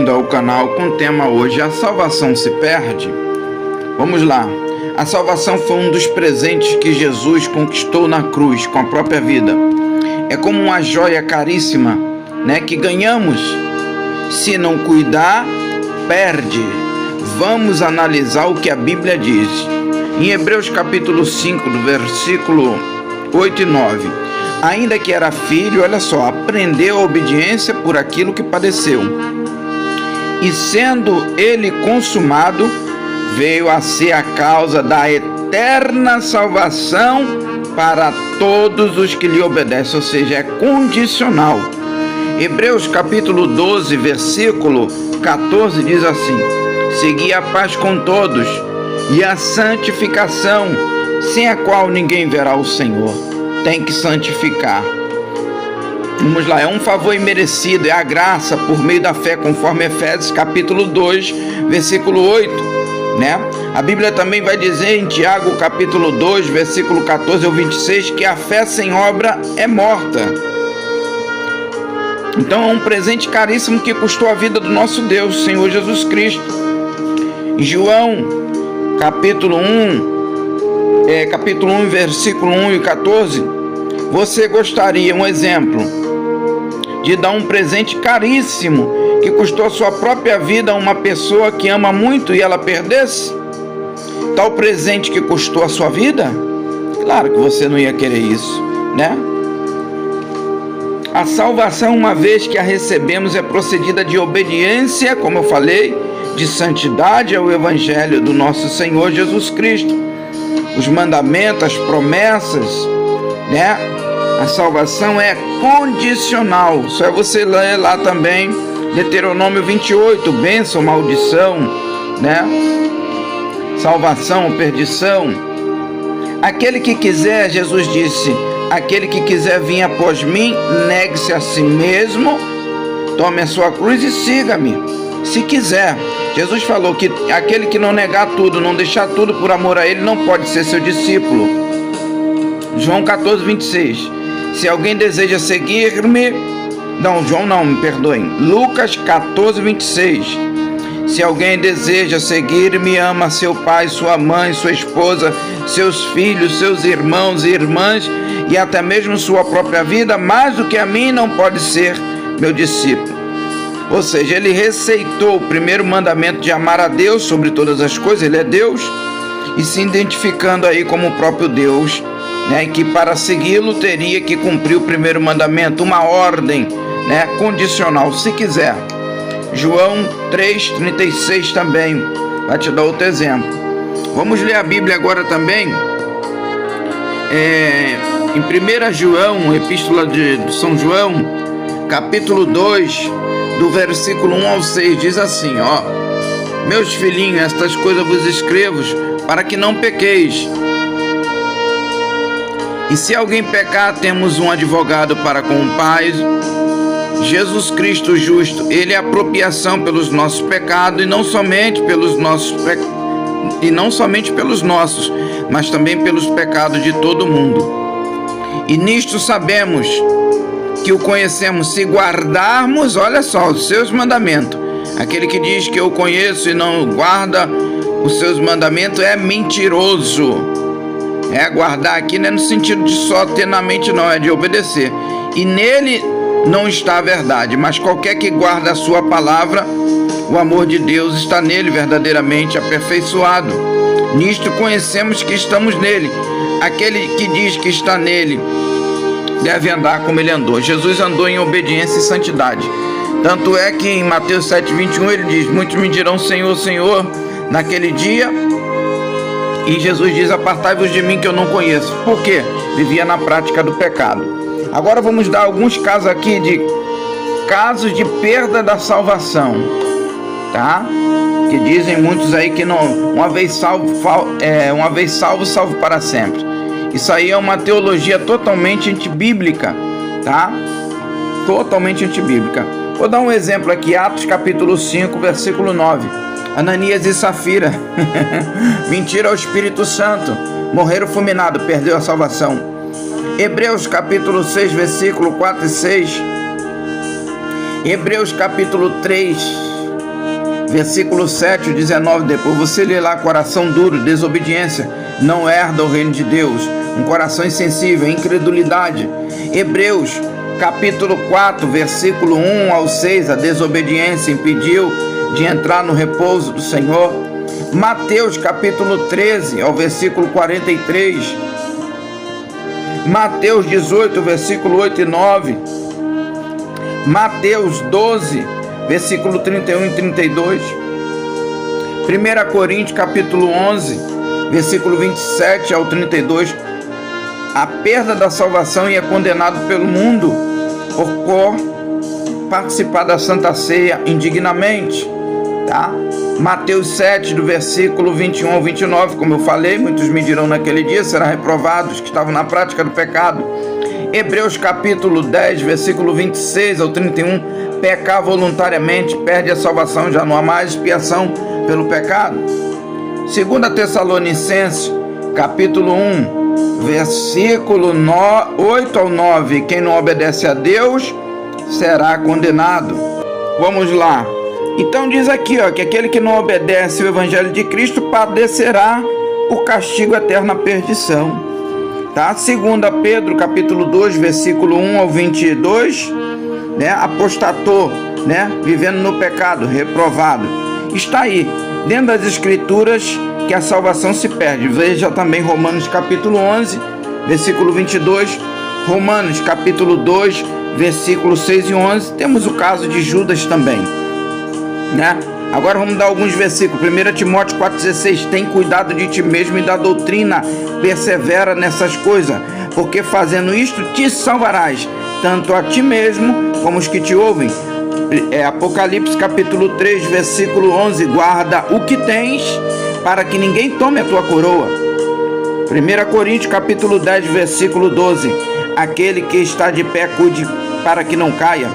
bem-vindo ao canal com o tema hoje: a salvação se perde? Vamos lá. A salvação foi um dos presentes que Jesus conquistou na cruz com a própria vida. É como uma joia caríssima, que ganhamos. Se não cuidar, perde. Vamos analisar o que a Bíblia diz. Em Hebreus capítulo 5, do versículo 8 e 9. Ainda que era filho, olha só, aprendeu a obediência por aquilo que padeceu. E sendo ele consumado, veio a ser a causa da eterna salvação para todos os que lhe obedecem, ou seja, é condicional. Hebreus capítulo 12, versículo 14 diz assim: segui a paz com todos e a santificação, sem a qual ninguém verá o Senhor. Tem que santificar. Vamos lá, é um favor imerecido, é a graça por meio da fé, conforme Efésios capítulo 2, versículo 8, A Bíblia também vai dizer em Tiago capítulo 2, versículo 14 ao 26, que a fé sem obra é morta. Então é um presente caríssimo que custou a vida do nosso Deus, Senhor Jesus Cristo. Em João capítulo 1, versículo 1 e 14, você gostaria, um exemplo, de dar um presente caríssimo que custou a sua própria vida a uma pessoa que ama muito e ela perdesse? Tal presente que custou a sua vida? Claro que você não ia querer isso, A salvação, uma vez que a recebemos, é procedida de obediência, como eu falei, de santidade ao Evangelho do nosso Senhor Jesus Cristo. Os mandamentos, as promessas, A salvação é condicional. Só é você ler lá também, Deuteronômio 28, bênção, maldição, Salvação, perdição. Aquele que quiser, Jesus disse, aquele que quiser vir após mim, negue-se a si mesmo, tome a sua cruz e siga-me. Se quiser. Jesus falou que aquele que não negar tudo, não deixar tudo por amor a ele, não pode ser seu discípulo. João 14, 26. Se alguém deseja seguir-me... Lucas 14, 26. Se alguém deseja seguir-me, ama seu pai, sua mãe, sua esposa, seus filhos, seus irmãos e irmãs, e até mesmo sua própria vida, mais do que a mim, não pode ser meu discípulo. Ou seja, ele receitou o primeiro mandamento de amar a Deus sobre todas as coisas, ele é Deus, e se identificando aí como o próprio Deus, e que para segui-lo teria que cumprir o primeiro mandamento, uma ordem, condicional, se quiser. João 3,36 também vai te dar outro exemplo. Vamos ler a Bíblia agora também, em 1 João, Epístola de São João, capítulo 2, do versículo 1 ao 6, diz assim, meus filhinhos, estas coisas vos escrevo para que não pequeis. E se alguém pecar, temos um advogado para com o Pai, Jesus Cristo justo. Ele é a apropriação pelos nossos pecados, e não somente pelos nossos, mas também pelos pecados de todo mundo. E nisto sabemos que o conhecemos, se guardarmos, olha só, os seus mandamentos. Aquele que diz que eu conheço e não guarda os seus mandamentos é mentiroso. Guardar aqui não é no sentido de só ter na mente, não, é de obedecer. E nele não está a verdade, mas qualquer que guarda a sua palavra, o amor de Deus está nele verdadeiramente aperfeiçoado. Nisto conhecemos que estamos nele. Aquele que diz que está nele deve andar como ele andou. Jesus andou em obediência e santidade. Tanto é que em Mateus 7,21 ele diz: muitos me dirão Senhor, Senhor, naquele dia. E Jesus diz: apartai-vos de mim que eu não conheço. Por quê? Vivia na prática do pecado. Agora vamos dar alguns casos aqui de casos de perda da salvação, que dizem muitos aí que não, uma vez salvo, salvo para sempre. Isso aí é uma teologia totalmente antibíblica, Totalmente antibíblica. Vou dar um exemplo aqui, Atos capítulo 5, versículo 9. Ananias e Safira mentiram ao Espírito Santo, morreram fulminados, perdeu a salvação. Hebreus capítulo 6, versículo 4 e 6. Hebreus capítulo 3, versículo 7, 19, depois você lê lá: coração duro, desobediência, não herda o reino de Deus. Um coração insensível, incredulidade. Hebreus capítulo 4, versículo 1 ao 6, a desobediência impediu de entrar no repouso do Senhor. Mateus capítulo 13, ao versículo 43. Mateus 18, versículo 8 e 9. Mateus 12, versículo 31 e 32. 1 Coríntios capítulo 11, versículo 27 ao 32. A perda da salvação e é condenado pelo mundo por participar da Santa Ceia indignamente, tá? Mateus 7, do versículo 21 ao 29, como eu falei, muitos me dirão naquele dia, serão reprovados que estavam na prática do pecado. Hebreus capítulo 10, versículo 26 ao 31, pecar voluntariamente perde a salvação, já não há mais expiação pelo pecado. 2 Tessalonicenses capítulo 1, versículo 8 ao 9, quem não obedece a Deus será condenado. Vamos lá. Então diz aqui, ó, que aquele que não obedece o Evangelho de Cristo padecerá o castigo eterno, a perdição. Tá? 2 Pedro capítulo 2, versículo 1 ao 22, né? Apostatou, né? Vivendo no pecado, reprovado. Está aí, dentro das Escrituras, que a salvação se perde. Veja também Romanos capítulo 11, versículo 22, Romanos capítulo 2, versículo 6 e 11. Temos o caso de Judas também, né? Agora vamos dar alguns versículos. 1 Timóteo 4,16. Tem cuidado de ti mesmo e da doutrina, persevera nessas coisas, porque fazendo isto te salvarás, tanto a ti mesmo como os que te ouvem. Apocalipse capítulo 3, versículo 11. Guarda o que tens, para que ninguém tome a tua coroa. 1 Coríntios capítulo 10, versículo 12. Aquele que está de pé, cuide para que não caia.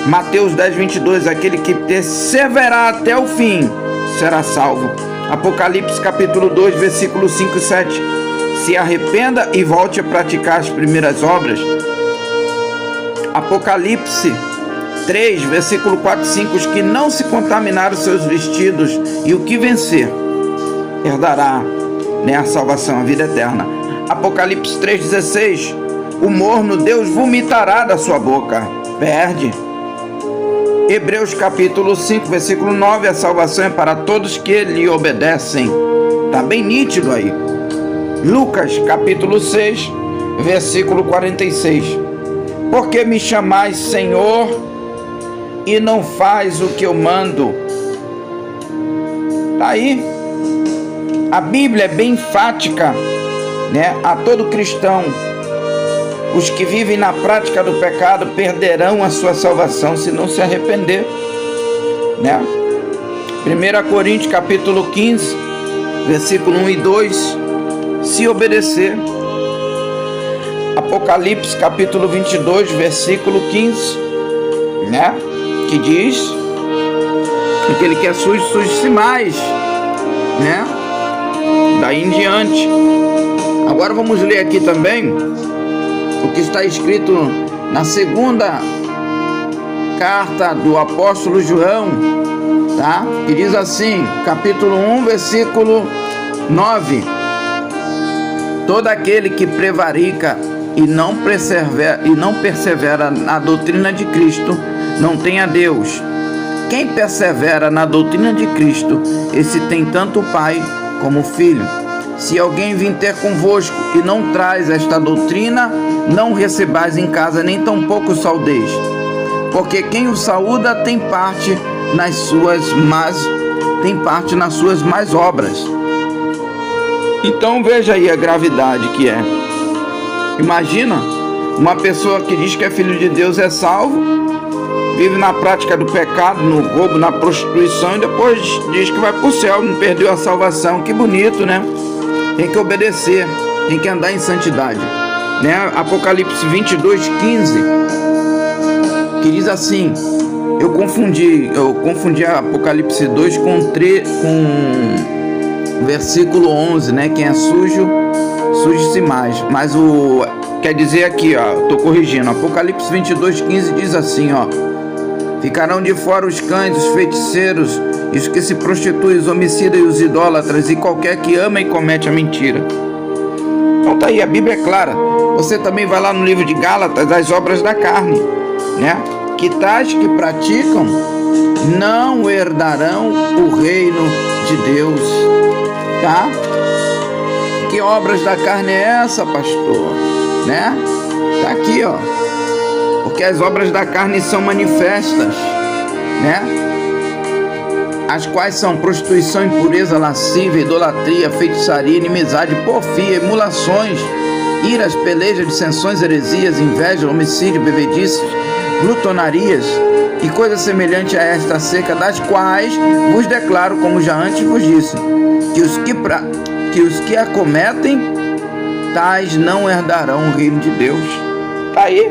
Mateus 10, 22. Aquele que perseverar até o fim será salvo. Apocalipse capítulo 2, versículo 5 e 7. Se arrependa e volte a praticar as primeiras obras. Apocalipse 3, versículo 4 e 5. Os que não se contaminaram seus vestidos, e o que vencer herdará, né, a salvação, a vida eterna. Apocalipse 3,16. O morno Deus vomitará da sua boca. Perde. Hebreus capítulo 5, versículo 9. A salvação é para todos que lhe obedecem. Está bem nítido aí. Lucas capítulo 6, versículo 46. Porque me chamais Senhor e não faz o que eu mando? Está aí. A Bíblia é bem enfática, né, a todo cristão. Os que vivem na prática do pecado perderão a sua salvação se não se arrepender, né? 1 Coríntios capítulo 15, versículo 1 e 2. Se obedecer. Apocalipse capítulo 22, versículo 15, né? Que diz: aquele que é sujo, suje-se mais, né? Daí em diante. Agora vamos ler aqui também o que está escrito na segunda carta do apóstolo João, tá? Que diz assim, capítulo 1, versículo 9. Todo aquele que prevarica e não persevera na doutrina de Cristo não tem a Deus. Quem persevera na doutrina de Cristo, esse tem tanto o Pai como o Filho. Se alguém vir ter convosco e não traz esta doutrina, não recebais em casa, nem tampouco saudeis. Porque quem o saúda tem parte nas suas más obras. Então veja aí a gravidade que é. Imagina, uma pessoa que diz que é filho de Deus é salvo, vive na prática do pecado, no roubo, na prostituição, e depois diz que vai para o céu, não perdeu a salvação. Que bonito, né? Tem que obedecer, tem que andar em santidade, né? Apocalipse 22, 15, que diz assim, eu confundi Apocalipse 2 com versículo 11, né? Quem é sujo, suje-se mais. Mas quer dizer aqui, ó, tô corrigindo. Apocalipse 22, 15 diz assim, ó: Ficarão de fora os cães, os feiticeiros, os que se prostituem, os homicidas e os idólatras, e qualquer que ama e comete a mentira. Então tá aí, a Bíblia é clara. Você também vai lá no livro de Gálatas, as obras da carne, né? Que tais que praticam não herdarão o reino de Deus, tá? Que obras da carne é essa, pastor? Né? Tá aqui, ó. Porque as obras da carne são manifestas, né? As quais são prostituição, impureza, lascívia, idolatria, feitiçaria, inimizade, porfia, emulações, iras, pelejas, dissensões, heresias, inveja, homicídio, bebedices, glutonarias e coisas semelhantes a esta acerca das quais vos declaro, como já antes vos disse, que os que acometem tais não herdarão o reino de Deus. Tá aí.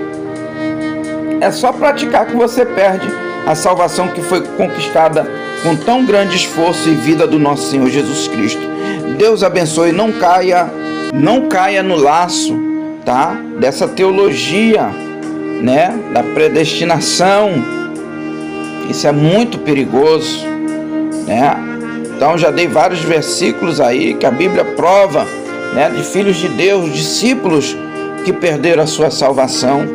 É só praticar que você perde a salvação que foi conquistada com tão grande esforço e vida do nosso Senhor Jesus Cristo. Deus abençoe. Não caia no laço, tá? Dessa teologia, né? Da predestinação. Isso é muito perigoso, né? Então já dei vários versículos aí que a Bíblia prova, né? De filhos de Deus, discípulos que perderam a sua salvação,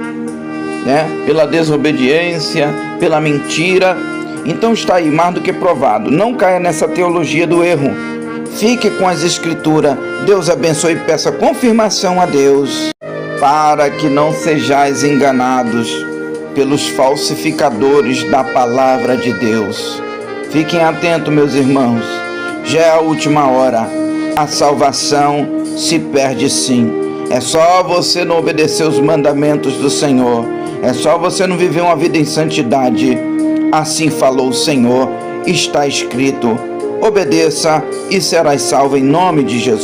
né? Pela desobediência, pela mentira. Então está aí, mais do que provado. Não caia nessa teologia do erro. Fique com as Escrituras. Deus abençoe e peça confirmação a Deus, para que não sejais enganados pelos falsificadores da palavra de Deus. Fiquem atentos, meus irmãos. Já é a última hora. A salvação se perde sim. É só você não obedecer os mandamentos do Senhor. É só você não viver uma vida em santidade. Assim falou o Senhor, está escrito. Obedeça e serás salvo em nome de Jesus.